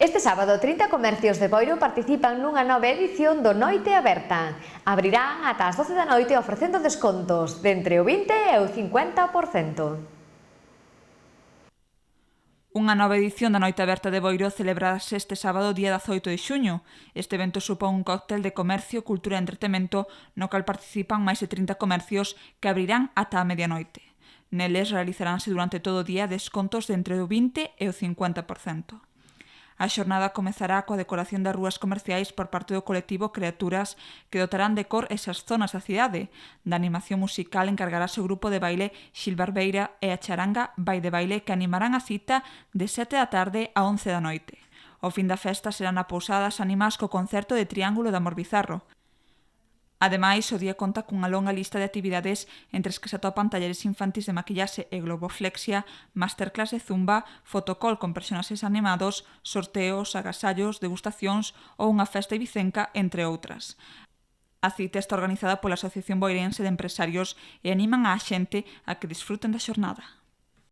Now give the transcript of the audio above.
Este sábado, 30 comercios de Boiro participan nunha nova edición do Noite Aberta. Abrirán ata as 12 da noite ofrecendo descontos de entre o 20 e o 50%. Unha nova edición da Noite Aberta de Boiro celebrarase este sábado, día 18 de xuño. Este evento supón un cóctel de comercio, cultura e entretemento no cal participan máis de 30 comercios que abrirán ata a medianoite. Neles realizaránse durante todo o día descontos de entre o 20 e o 50%. A xornada comezará coa decoración das rúas comerciais por parte do colectivo Creaturas, que dotarán de cor esas zonas da cidade. Da animación musical encargarase o grupo de baile Xilbarbeira e a charanga Vai de Baile, que animarán a cita de 7 da tarde a 11 da noite. O fin da festa será na Pousada As Ánimas co concerto de Triángulo de Amor Bizarro. Ademais, o día conta cunha longa lista de actividades entre as que se atopan talleres infantis de maquillaxe e globoflexia, masterclass de zumba, fotocall con personaxes animados, sorteos, agasallos, degustacións ou unha festa ibicenca, entre outras. A cita está organizada pola Asociación Boirense de Empresarios e animan á xente a que disfruten da xornada.